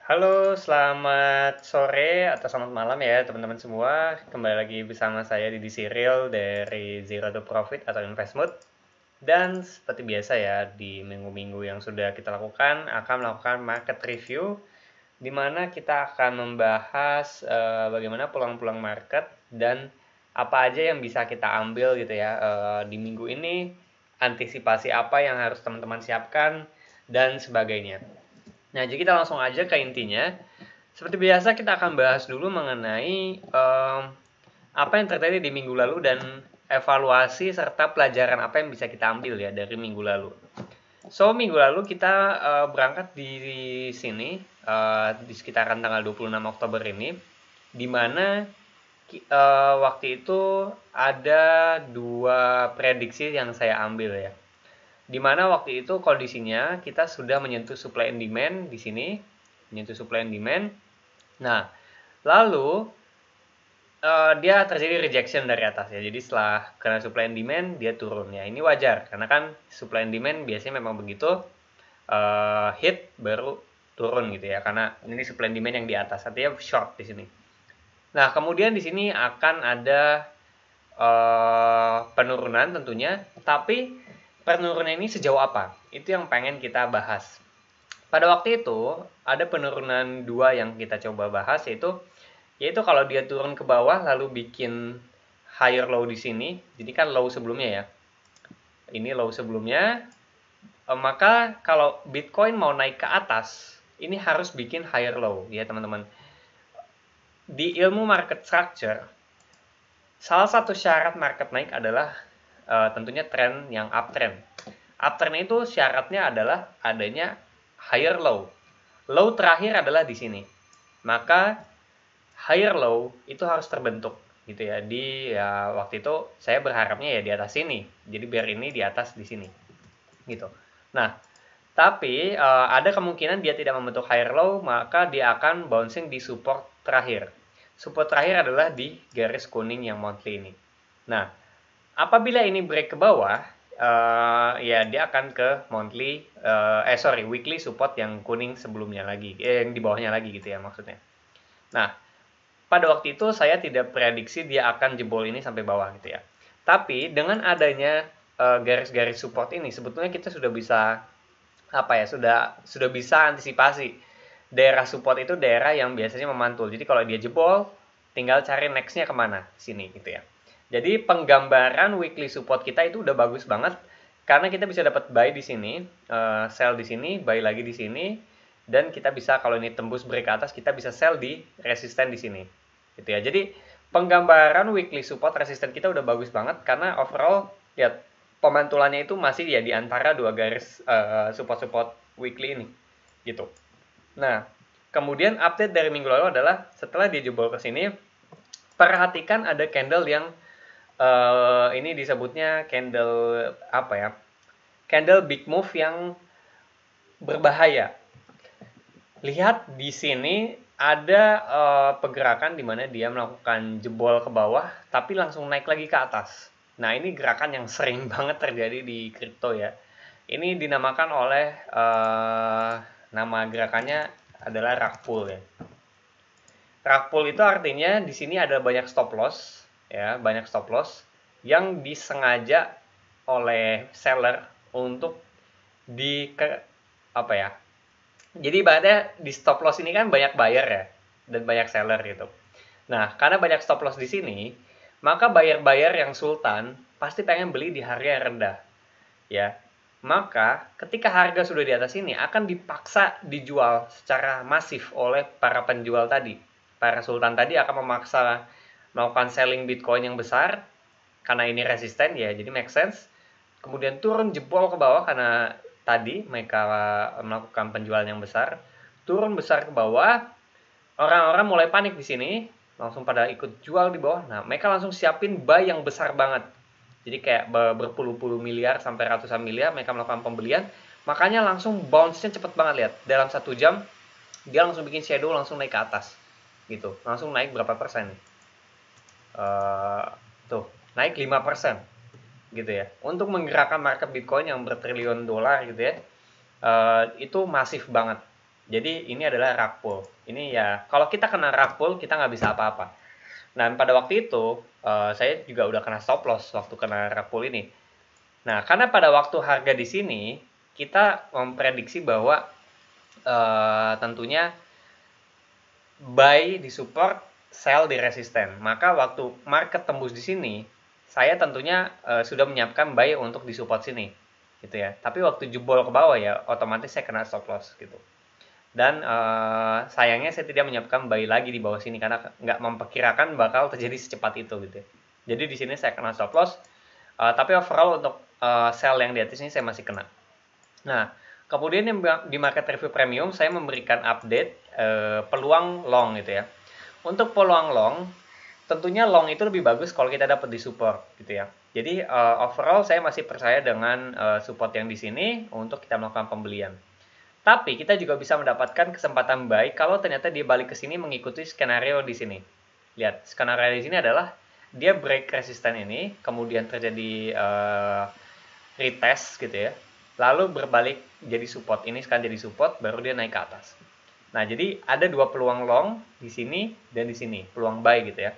Halo, selamat sore atau selamat malam ya teman-teman semua. Kembali lagi bersama saya di Cyril dari Zero to Profit atau Invest Mode. Dan seperti biasa ya, di minggu-minggu yang sudah kita lakukan, akan melakukan market review, di mana kita akan membahas bagaimana peluang-peluang market dan apa aja yang bisa kita ambil gitu ya di minggu ini, antisipasi apa yang harus teman-teman siapkan, dan sebagainya. Nah, jadi kita langsung aja ke intinya. Seperti biasa kita akan bahas dulu mengenai apa yang terjadi di minggu lalu dan evaluasi serta pelajaran apa yang bisa kita ambil ya dari minggu lalu. So, minggu lalu kita berangkat di sini di sekitaran tanggal 26 Oktober ini, di mana waktu itu ada dua prediksi yang saya ambil ya. Di mana waktu itu kondisinya kita sudah menyentuh supply and demand di sini, menyentuh supply and demand. Nah, lalu dia terjadi rejection dari atas ya. Jadi setelah karena supply and demand dia turun ya. Ini wajar karena kan supply and demand biasanya memang begitu, hit baru turun gitu ya. Karena ini supply and demand yang di atas, artinya short di sini. Nah, kemudian di sini akan ada penurunan tentunya, tapi penurunan ini sejauh apa? Itu yang pengen kita bahas. Pada waktu itu ada penurunan dua yang kita coba bahas, yaitu kalau dia turun ke bawah lalu bikin higher low di sini. Jadi kan low sebelumnya ya. Ini low sebelumnya, maka kalau Bitcoin mau naik ke atas, ini harus bikin higher low ya teman-teman. Di ilmu market structure, salah satu syarat market naik adalah tentunya tren yang uptrend. Uptrend itu syaratnya adalah adanya higher low. Low terakhir adalah di sini. Maka higher low itu harus terbentuk gitu ya. Ya waktu itu saya berharapnya ya di atas sini. Jadi biar ini di atas di sini. Gitu. Nah, tapi ada kemungkinan dia tidak membentuk higher low, maka dia akan bouncing di support terakhir. Support terakhir adalah di garis kuning yang monthly ini. Nah, apabila ini break ke bawah, ya dia akan ke monthly, weekly support yang kuning sebelumnya lagi, yang di bawahnya lagi gitu ya maksudnya. Nah, pada waktu itu saya tidak prediksi dia akan jebol ini sampai bawah gitu ya. Tapi dengan adanya garis-garis support ini, sebetulnya kita sudah bisa sudah bisa antisipasi. Daerah support itu daerah yang biasanya memantul. Jadi kalau dia jebol, tinggal cari next-nya kemana, sini gitu ya. Jadi penggambaran weekly support kita itu udah bagus banget karena kita bisa dapat buy di sini, sell di sini, buy lagi di sini, dan kita bisa kalau ini tembus break ke atas kita bisa sell di resisten di sini. Gitu ya. Jadi penggambaran weekly support resisten kita udah bagus banget karena overall ya pemantulannya itu masih ya di antara dua garis support-support weekly ini. Gitu. Nah, kemudian update dari minggu lalu adalah setelah dia jebol ke sini, perhatikan ada candle yang ini disebutnya candle apa ya? Candle big move yang berbahaya. Lihat di sini ada pergerakan di mana dia melakukan jebol ke bawah tapi langsung naik lagi ke atas. Nah, ini gerakan yang sering banget terjadi di kripto ya. Ini dinamakan oleh nama gerakannya adalah rug pull ya. Rug pull itu artinya di sini ada banyak stop loss ya, banyak stop loss yang disengaja oleh seller untuk apa ya? Jadi ibaratnya di stop loss ini kan banyak buyer ya dan banyak seller gitu. Nah, karena banyak stop loss di sini, maka buyer-buyer yang sultan pasti pengen beli di harga yang rendah. Ya. Maka ketika harga sudah di atas ini akan dipaksa dijual secara masif oleh para penjual tadi. Para sultan tadi akan memaksa melakukan selling Bitcoin yang besar karena ini resisten ya, jadi make sense. Kemudian turun jebol ke bawah karena tadi mereka melakukan penjualan yang besar, turun besar ke bawah, orang-orang mulai panik di sini, langsung pada ikut jual di bawah. Nah, mereka langsung siapin buy yang besar banget. Jadi kayak berpuluh-puluh miliar sampai ratusan miliar mereka melakukan pembelian, makanya langsung bounce-nya cepet banget, lihat. Dalam 1 jam dia langsung bikin shadow langsung naik ke atas. Gitu. Langsung naik berapa persen nih? Tuh, naik 5% gitu ya. Untuk menggerakkan market Bitcoin yang bertriliun dolar gitu ya. Itu masif banget Jadi ini adalah rug pull. Ini ya kalau kita kena rug pull kita nggak bisa apa-apa. Nah pada waktu itu saya juga udah kena stop loss waktu kena rug pull ini. Nah karena pada waktu harga di sini kita memprediksi bahwa tentunya buy di support, sell di resisten. Maka waktu market tembus di sini, saya tentunya sudah menyiapkan buy untuk di support sini, gitu ya. Tapi waktu jebol ke bawah ya, otomatis saya kena stop loss gitu. Dan sayangnya saya tidak menyiapkan buy lagi di bawah sini karena nggak memperkirakan bakal terjadi secepat itu gitu ya. Jadi di sini saya kena stop loss, tapi overall untuk sell yang di atas ini saya masih kena. Nah, kemudian di market review premium saya memberikan update peluang long gitu ya. Untuk peluang long, tentunya long itu lebih bagus kalau kita dapat di support gitu ya. Jadi overall saya masih percaya dengan support yang di sini untuk kita melakukan pembelian. Tapi kita juga bisa mendapatkan kesempatan buy kalau ternyata dia balik ke sini mengikuti skenario di sini. Lihat, skenario di sini adalah dia break resisten ini, kemudian terjadi retest gitu ya. Lalu berbalik jadi support. Ini sekarang jadi support, baru dia naik ke atas. Nah, jadi ada dua peluang long di sini dan di sini, peluang buy gitu ya.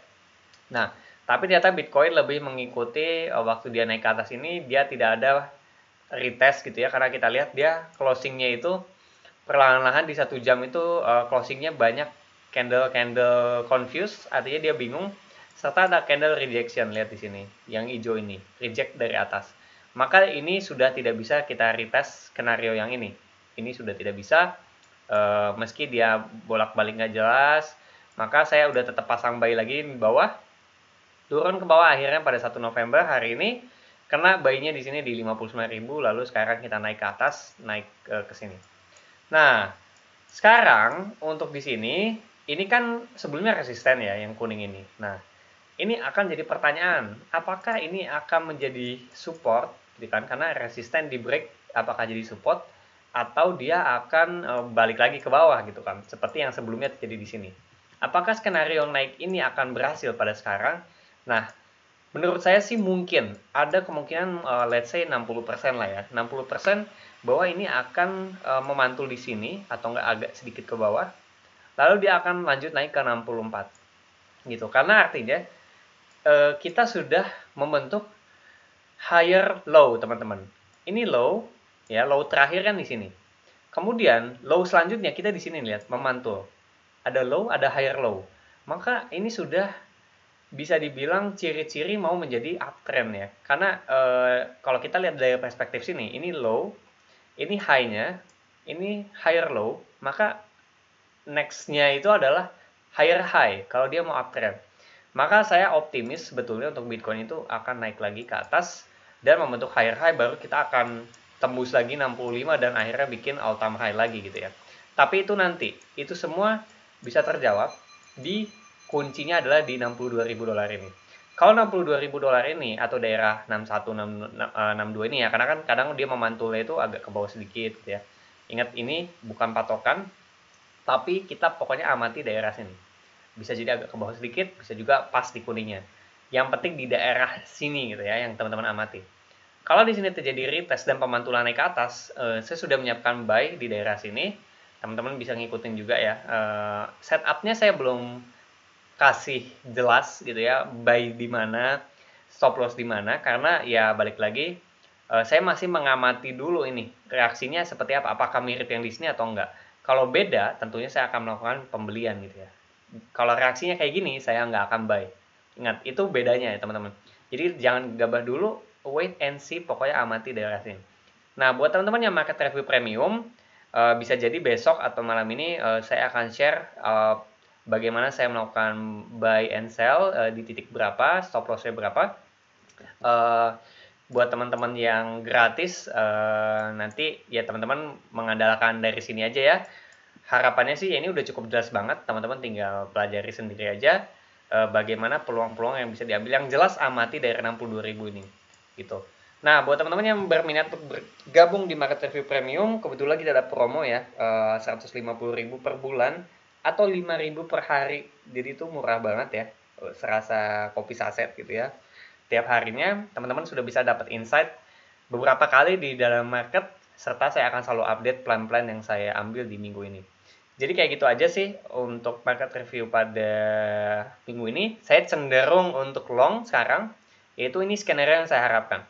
Nah, tapi ternyata Bitcoin lebih mengikuti waktu dia naik ke atas ini, dia tidak ada retest gitu ya, karena kita lihat dia closingnya itu perlahan-lahan di 1 jam itu closingnya banyak candle confused, artinya dia bingung, serta ada candle rejection, lihat di sini, yang hijau ini, reject dari atas. Maka ini sudah tidak bisa kita retest skenario yang ini sudah tidak bisa, meski dia bolak-balik nggak jelas, maka saya udah tetap pasang buy lagi di bawah, turun ke bawah akhirnya pada 1 November hari ini, kena buy-nya di sini di 59.000, lalu sekarang kita naik ke atas, naik ke sini. Nah, sekarang untuk di sini, ini kan sebelumnya resisten ya yang kuning ini. Nah, ini akan jadi pertanyaan, apakah ini akan menjadi support, gitu kan? Karena resisten di break, apakah jadi support atau dia akan balik lagi ke bawah gitu kan? Seperti yang sebelumnya terjadi di sini. Apakah skenario naik ini akan berhasil pada sekarang? Nah, menurut saya sih mungkin ada kemungkinan let's say 60% lah ya. 60% bahwa ini akan memantul di sini atau enggak agak sedikit ke bawah. Lalu dia akan lanjut naik ke 64. Gitu. Karena artinya kita sudah membentuk higher low, teman-teman. Ini low, ya, low terakhir kan di sini. Kemudian low selanjutnya kita di sini lihat memantul. Ada low, ada higher low. Maka ini sudah bisa dibilang ciri-ciri mau menjadi uptrend ya. Karena kalau kita lihat dari perspektif sini, ini low, ini high-nya, ini higher low, maka next-nya itu adalah higher high kalau dia mau uptrend. Maka saya optimis sebetulnya untuk Bitcoin itu akan naik lagi ke atas dan membentuk higher high, baru kita akan tembus lagi 65 dan akhirnya bikin all time high lagi gitu ya. Tapi itu nanti, itu semua bisa terjawab di kuncinya adalah di $62.000 ini. Kalau $62.000 ini atau daerah 61 62 ini ya, karena kan kadang dia memantulnya itu agak ke bawah sedikit gitu ya. Ingat ini bukan patokan, tapi kita pokoknya amati daerah sini. Bisa jadi agak ke bawah sedikit, bisa juga pas di kuningnya. Yang penting di daerah sini gitu ya, yang teman-teman amati. Kalau di sini terjadi retest dan pemantulan naik ke atas, saya sudah menyiapkan buy di daerah sini. Teman-teman bisa ngikutin juga ya. Setupnya saya belum kasih jelas gitu ya, buy di mana, stop loss di mana, karena ya balik lagi, saya masih mengamati dulu ini reaksinya seperti apa, apakah mirip yang di sini atau enggak. Kalau beda, tentunya saya akan melakukan pembelian gitu ya. Kalau reaksinya kayak gini, saya nggak akan buy. Ingat, itu bedanya ya teman-teman. Jadi jangan gabah dulu, wait and see, pokoknya amati daerah sini. Nah, buat teman-teman yang market review premium, bisa jadi besok atau malam ini saya akan share bagaimana saya melakukan buy and sell di titik berapa, stop loss-nya berapa. Buat teman-teman yang gratis, nanti ya teman-teman mengandalkan dari sini aja ya. Harapannya sih ini udah cukup jelas banget, teman-teman tinggal pelajari sendiri aja bagaimana peluang-peluang yang bisa diambil. Yang jelas amati dari 62.000 ini gitu. Nah, buat teman-teman yang berminat untuk bergabung di market review premium, kebetulan kita ada promo ya, 150.000 per bulan atau 5.000 per hari. Jadi itu murah banget ya, serasa kopi saset gitu ya. Tiap harinya teman-teman sudah bisa dapat insight beberapa kali di dalam market serta saya akan selalu update plan-plan yang saya ambil di minggu ini. Jadi kayak gitu aja sih untuk market review pada minggu ini. Saya cenderung untuk long sekarang, yaitu ini skenario yang saya harapkan.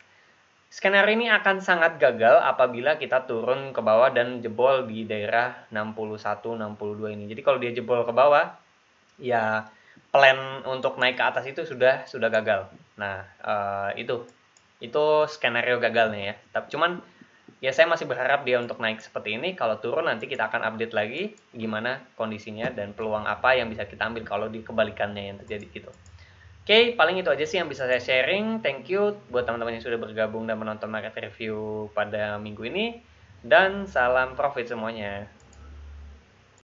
Skenario ini akan sangat gagal apabila kita turun ke bawah dan jebol di daerah 61-62 ini. Jadi kalau dia jebol ke bawah, ya plan untuk naik ke atas itu sudah gagal. Nah, itu skenario gagalnya ya. Tapi cuman ya saya masih berharap dia untuk naik seperti ini. Kalau turun nanti kita akan update lagi gimana kondisinya dan peluang apa yang bisa kita ambil kalau di kebalikannya yang terjadi gitu. Oke, paling itu aja sih yang bisa saya sharing. Thank you buat teman-teman yang sudah bergabung dan menonton market review pada minggu ini. Dan salam profit semuanya.